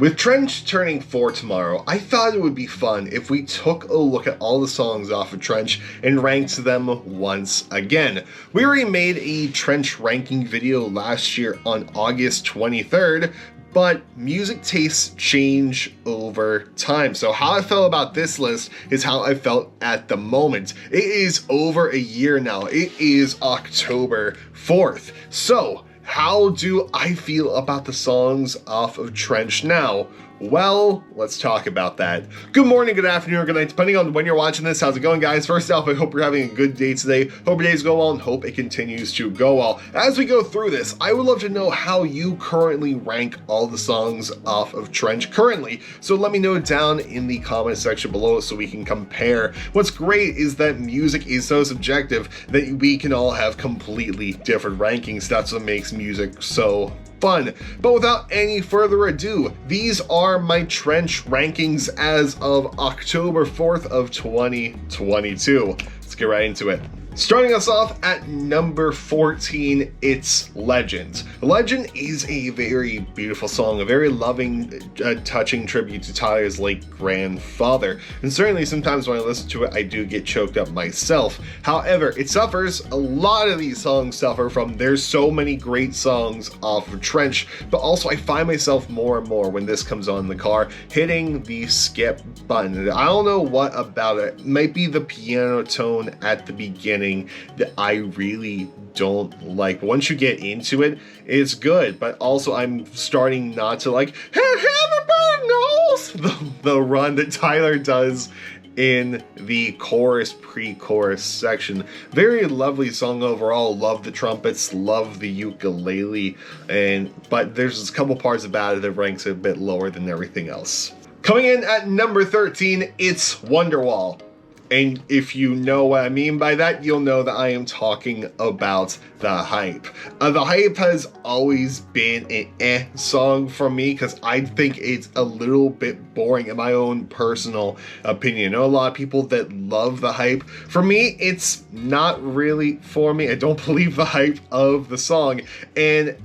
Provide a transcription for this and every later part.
With Trench turning 4 tomorrow, I thought it would be fun if we took a look at all the songs off of Trench and ranked them once again. We already made a Trench ranking video last year on August 23rd, but music tastes change over time. So how I felt about this list is how I felt at the moment. It is over a year now. It is October 4th. So how do I feel about the songs off of Trench now? Well, let's talk about that. Good morning, good afternoon, or good night, depending on when you're watching this. How's it going, guys? First off, I hope you're having a good day today. Hope your days go well and hope it continues to go well. As we go through this, I would love to know how you currently rank all the songs off of Trench currently. So let me know down in the comment section below so we can compare. What's great is that music is so subjective that we can all have completely different rankings. That's what makes music so fun. But without any further ado, these are my Trench rankings as of October 4th of 2022. Let's get right into it. Starting us off at number 14, it's Legend. Legend is a very beautiful song, a very loving, touching tribute to Tyler's late grandfather. And certainly sometimes when I listen to it, I do get choked up myself. However, it suffers, a lot of these songs suffer from, there's so many great songs off of Trench, but also I find myself more and more when this comes on in the car, hitting the skip button. I don't know what about it. It might be the piano tone at the beginning that I really don't like. Once you get into it, it's good, but also I'm starting not to like everybody knows the run that Tyler does in the chorus, pre-chorus section. Very lovely song overall. Love the trumpets, love the ukulele, but there's a couple parts about it that ranks it a bit lower than everything else. Coming in at number 13, it's Wonderwall. And if you know what I mean by that, you'll know that I am talking about The Hype. The Hype has always been an song for me because I think it's a little bit boring in my own personal opinion. I know a lot of people that love The Hype. For me, it's not really for me. I don't believe the hype of the song. And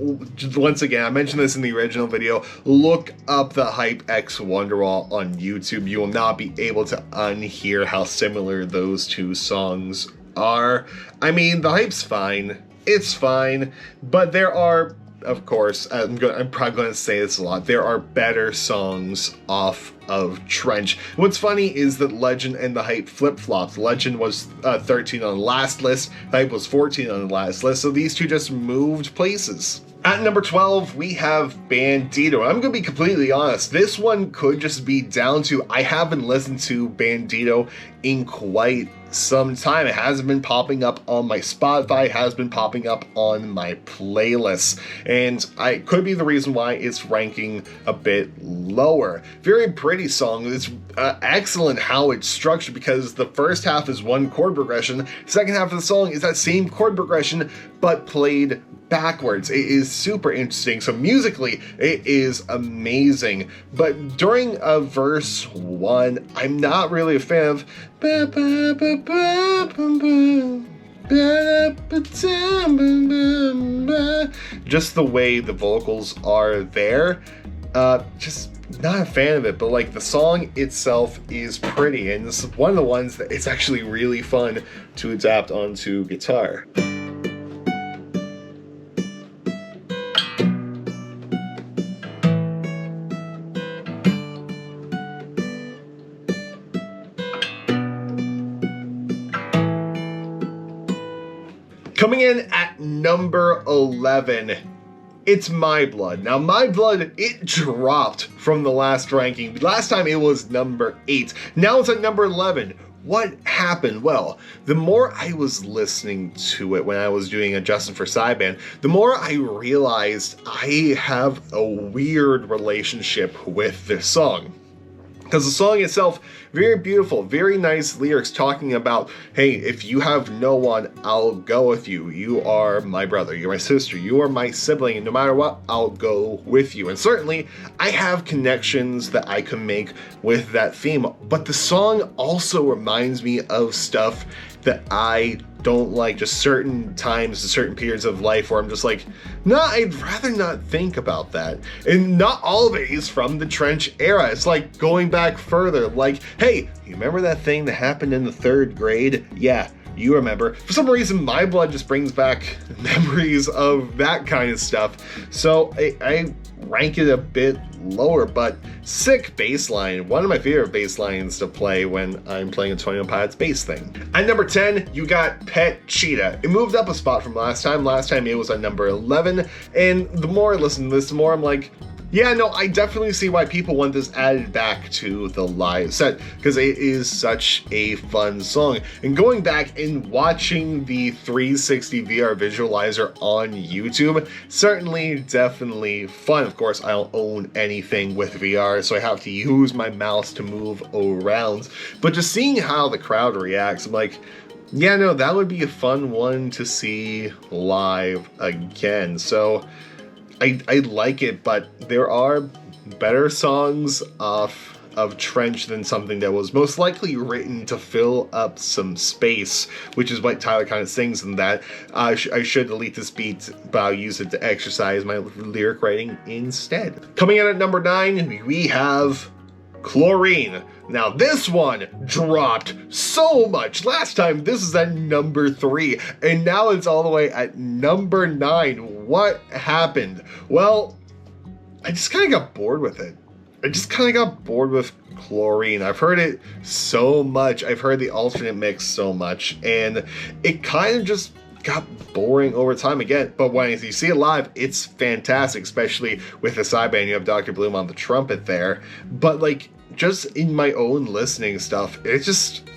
once again, I mentioned this in the original video, look up The Hype X Wonderwall on YouTube. You will not be able to unhear how similar those two songs are. I mean, The Hype's fine. It's fine, but there are, of course, I'm probably going to say this a lot, there are better songs off of Trench. What's funny is that Legend and The Hype flip-flopped. Legend was 13 on the last list, The Hype was 14 on the last list, so these two just moved places. At number 12, we have Bandido. I'm going to be completely honest, this one could just be down to I haven't listened to Bandido in quite some time. It hasn't been popping up on my Spotify, it has been popping up on my playlists, and it could be the reason why it's ranking a bit lower. Very pretty song. It's excellent how it's structured because the first half is one chord progression, second half of the song is that same chord progression but played backwards. It is super interesting. So musically, it is amazing. But during verse 1, I'm not really a fan of just the way the vocals are there. Just not a fan of it, but like the song itself is pretty, and this is one of the ones that it's actually really fun to adapt onto guitar. Coming in at number 11, it's My Blood. Now, My Blood, it dropped from the last ranking. Last time it was number 8. Now it's at number 11. What happened? Well, the more I was listening to it when I was doing adjustment for sideband, the more I realized I have a weird relationship with this song. Because the song itself, very beautiful, very nice lyrics talking about, hey, if you have no one, I'll go with you. You are my brother, you're my sister, you are my sibling, and no matter what, I'll go with you. And certainly, I have connections that I can make with that theme, but the song also reminds me of stuff that I don't like, just certain times, certain periods of life where I'm just like, nah, I'd rather not think about that. And not all of it is from the Trench era. It's like going back further, like, hey, you remember that thing that happened in the 3rd grade? Yeah, you remember. For some reason, my blood just brings back memories of that kind of stuff. So I rank it a bit lower, but sick bass line. One of my favorite bass lines to play when I'm playing a 21 Pilots bass thing. At number 10, you got Pet Cheetah. It moved up a spot from last time. Last time it was at number 11, and the more I listen to this, the more I'm like, yeah, no, I definitely see why people want this added back to the live set, because it is such a fun song. And going back and watching the 360 VR visualizer on YouTube, certainly, definitely fun. Of course, I don't own anything with VR, so I have to use my mouse to move around. But just seeing how the crowd reacts, I'm like, yeah, no, that would be a fun one to see live again. So I like it, but there are better songs of Trench than something that was most likely written to fill up some space, which is what Tyler kind of sings in that. I should delete this beat, but I'll use it to exercise my lyric writing instead. Coming in at number 9, we have Chlorine. Now this one dropped so much. Last time this is at number 3, and now it's all the way at number 9. What happened? Well, I just kind of got bored with it. I just kind of got bored with Chlorine. I've heard it so much. I've heard the alternate mix so much, and it kind of just got boring over time again. But when you see it live, it's fantastic, especially with the sideband. You have Dr. Bloom on the trumpet there. But like, just in my own listening stuff, it's just,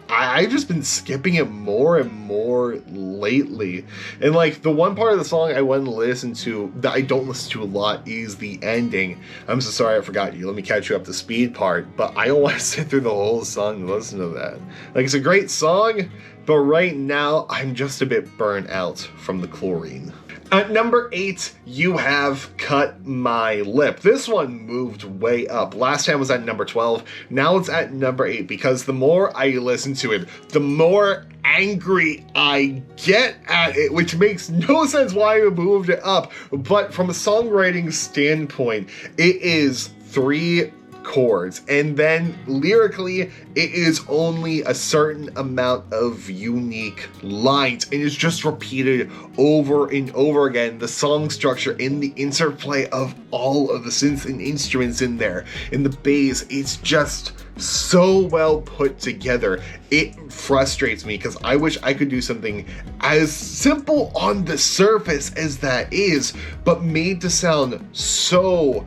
I've just been skipping it more and more lately. And like, the one part of the song I want to listen to that I don't listen to a lot is the ending. I'm so sorry I forgot you. Let me catch you up to speed part. But I don't want to sit through the whole song and listen to that. Like, it's a great song, but right now I'm just a bit burnt out from the Chlorine. At number 8, you have Cut My Lip. This one moved way up. Last time it was at number 12. Now it's at number 8, because the more I listen to it, the more angry I get at it, which makes no sense why I moved it up. But from a songwriting standpoint, it is 3 chords, and then lyrically it is only a certain amount of unique lines, and it's just repeated over and over again. The song structure and the interplay of all of the synths and instruments in there, in the bass, it's just so well put together. It frustrates me because I wish I could do something as simple on the surface as that is, but made to sound so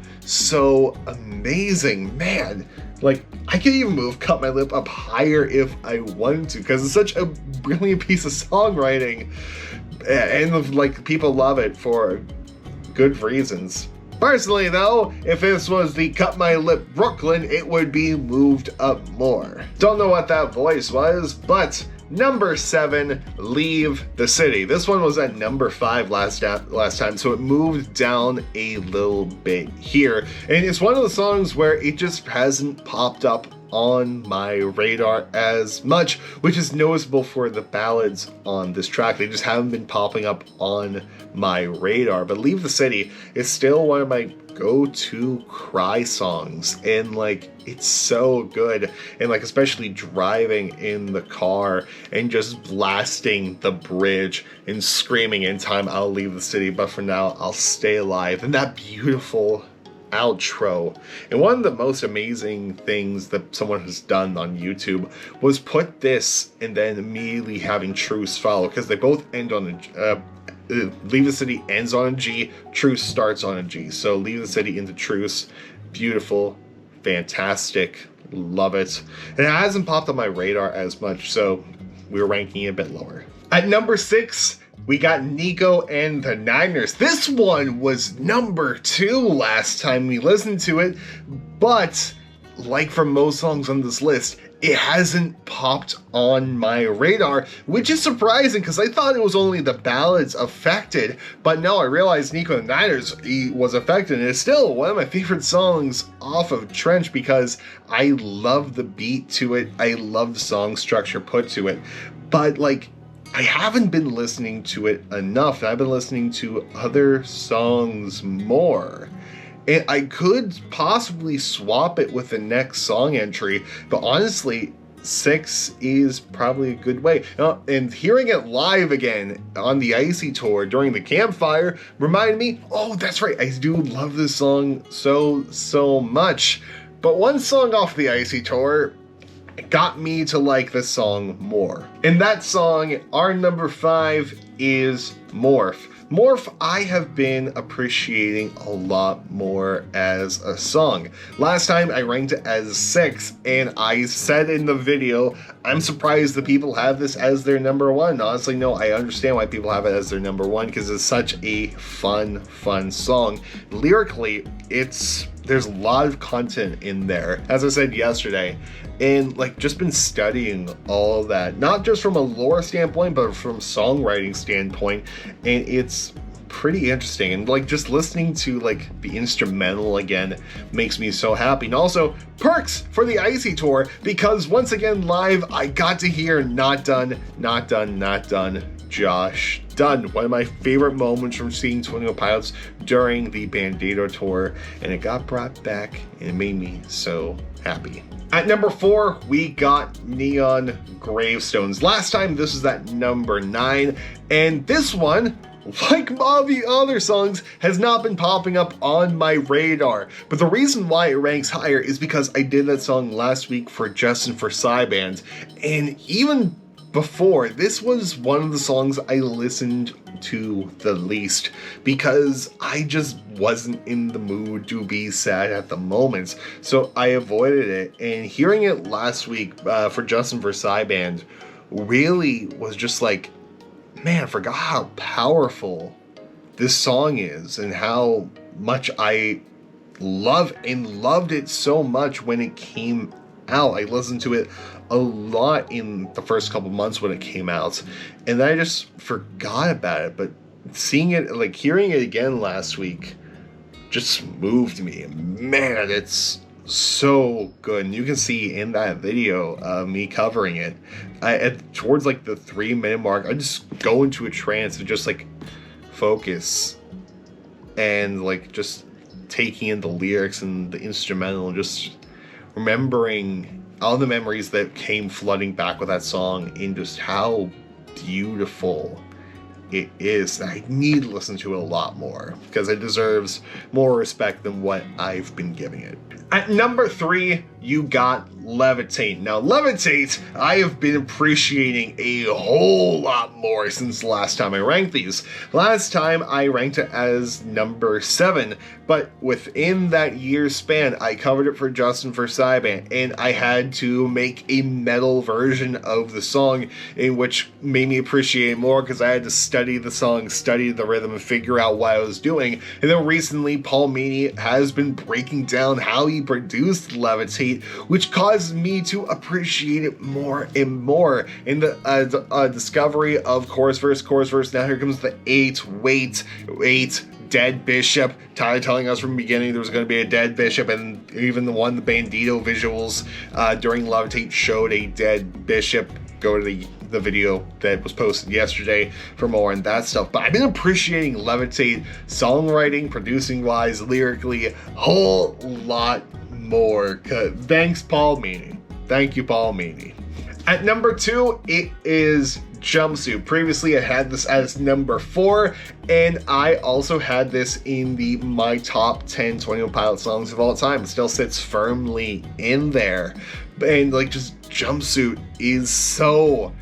amazing. Man, like, I could even move Cut My Lip up higher if I wanted to, because it's such a brilliant piece of songwriting, and like, people love it for good reasons. Personally though, if this was the Cut My Lip Brooklyn, it would be moved up more. Don't know what that voice was, but number 7, Leave the City. This one was at number 5 last time, so it moved down a little bit here. And it's one of the songs where it just hasn't popped up on my radar as much, which is noticeable for the ballads on this track. They just haven't been popping up on my radar. But Leave the City is still one of my go-to cry songs, and like, it's so good. And like, especially driving in the car and just blasting the bridge and screaming in time, I'll leave the city, but for now I'll stay alive. And that beautiful outro. And one of the most amazing things that someone has done on YouTube was put this and then immediately having Truce follow, because they both end on a Leave the City ends on a G, Truce starts on a G. So Leave the City into Truce, beautiful, fantastic, love it. And it hasn't popped on my radar as much, so we're ranking it a bit lower. At number 6, we got Nico and the Niners. This one was number 2 last time we listened to it, but like for most songs on this list, it hasn't popped on my radar, which is surprising because I thought it was only the ballads affected, but no, I realized Nico and the Niners was affected, and it's still one of my favorite songs off of Trench because I love the beat to it, I love the song structure put to it, but like, I haven't been listening to it enough, and I've been listening to other songs more. And I could possibly swap it with the next song entry, but honestly, 6 is probably a good way. And hearing it live again on the Icy Tour during the campfire reminded me, oh, that's right, I do love this song so much. But one song off the Icy Tour got me to like this song more. And that song, our number 5, is Morph. Morph, I have been appreciating a lot more as a song. Last time I ranked it as 6, and I said in the video, I'm surprised that people have this as their number 1. Honestly, no, I understand why people have it as their number 1, because it's such a fun song. Lyrically, there's a lot of content in there, as I said yesterday, and like just been studying all of that, not just from a lore standpoint, but from a songwriting standpoint, and it's pretty interesting. And like just listening to like the instrumental again makes me so happy. And also perks for the Icy Tour, because once again live I got to hear Not Done, Josh Done, one of my favorite moments from seeing 21 Pilots during the Bandido tour, and it got brought back and it made me so happy. At number 4, we got Neon Gravestones. Last time this was at number 9, and this one, like all the other songs, has not been popping up on my radar. But the reason why it ranks higher is because I did that song last week for Justin for Cyband, and even before, this was one of the songs I listened to the least because I just wasn't in the mood to be sad at the moment, so I avoided it. And hearing it last week for Justin for Cyband really was just like, man, I forgot how powerful this song is and how much I loved it so much when it came out. I listened to it a lot in the first couple months when it came out, and then I just forgot about it. But seeing it, like hearing it again last week, just moved me. Man, it's so good. And you can see in that video of me covering it, towards like the 3-minute mark, I just go into a trance and just like focus and like just taking in the lyrics and the instrumental and just remembering all the memories that came flooding back with that song and just how beautiful it is. I need to listen to it a lot more because it deserves more respect than what I've been giving it. At number 3, you got Levitate. Now, Levitate, I have been appreciating a whole lot more since the last time I ranked these. Last time I ranked it as number 7, but within that year's span, I covered it for Justin for Cyband, and I had to make a metal version of the song, in which made me appreciate it more because I had to study the song, study the rhythm, and figure out what I was doing. And then recently, Paul Meany has been breaking down how he produced Levitate, which caused me to appreciate it more and more. In the discovery of chorus verse, now here comes the 8 dead bishop. Tyler telling us from the beginning there was going to be a dead bishop, and even the Bandido visuals during Levitate showed a dead bishop. Go to the video that was posted yesterday for more on that stuff. But I've been appreciating Levitate songwriting, producing wise, lyrically, a whole lot more. Thanks, Paul Meany. Thank you, Paul Meany. At number 2, it is Jumpsuit. Previously, I had this as number 4, and I also had this in my top 10 21 Pilots songs of all time. It still sits firmly in there. And like, just Jumpsuit is so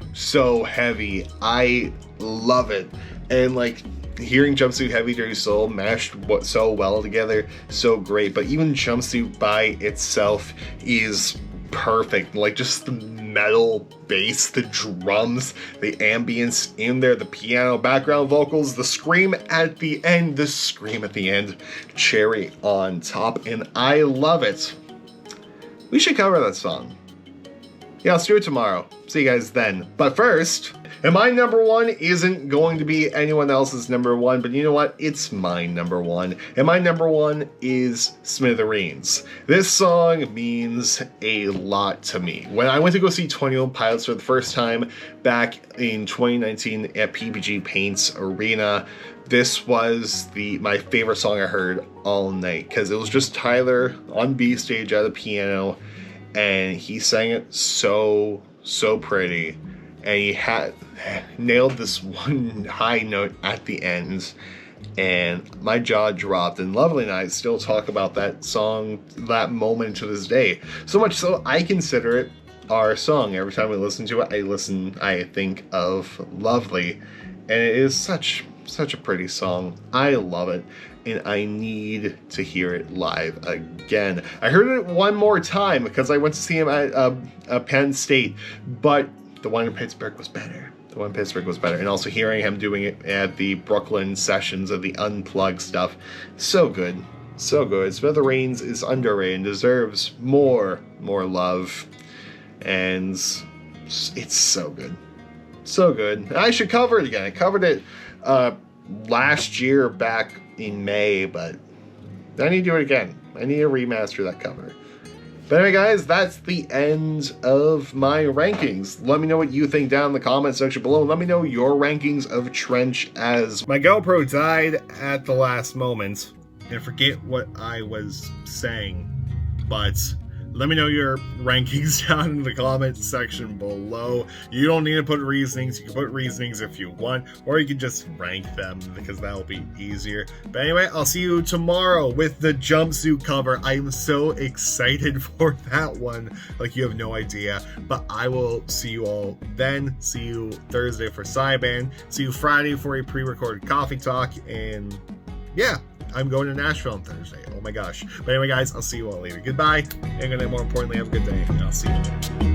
heavy. I love it. And like, hearing Jumpsuit, Heavy Dirty Soul mashed so well together, so great. But even Jumpsuit by itself is perfect. Like, just the metal bass, the drums, the ambience in there, the piano, background vocals, the scream at the end, cherry on top, and I love it. We should cover that song. Yeah, let's do it tomorrow. See you guys then. But first, and my number one isn't going to be anyone else's number one, but you know what? It's my number one. And my number one is Smithereens. This song means a lot to me. When I went to go see 21 Pilots for the first time back in 2019 at PPG Paints Arena, this was my favorite song I heard all night, because it was just Tyler on B stage at the piano, and he sang it so pretty, and he had nailed this one high note at the end, and my jaw dropped. And Lovely and I still talk about that song, that moment to this day, so much so I consider it our song. Every time we listen to it, I think of Lovely, and it is such a pretty song. I love it, and I need to hear it live again. I heard it one more time because I went to see him at Penn State, but the one in Pittsburgh was better. And also hearing him doing it at the Brooklyn sessions of the Unplugged stuff, so good. Smithereens is underrated and deserves more love, and it's so good. I should cover it again. I covered it last year back in May, but I need to do it again. I need to remaster that cover. But anyway, guys, that's the end of my rankings. Let me know what you think down in the comment section below. Let me know your rankings of Trench, as my GoPro died at the last moment. And forget what I was saying, but let me know your rankings down in the comment section below. You don't need to put reasonings. You can put reasonings if you want, or you can just rank them, because that'll be easier. But anyway, I'll see you tomorrow with the Jumpsuit cover. I'm so excited for that one, like you have no idea. But I will see you all then. See you Thursday for Cyban. See you Friday for a pre-recorded coffee talk. And yeah, I'm going to Nashville on Thursday. Oh my gosh. But anyway, guys, I'll see you all later. Goodbye. And more importantly, have a good day. And I'll see you later.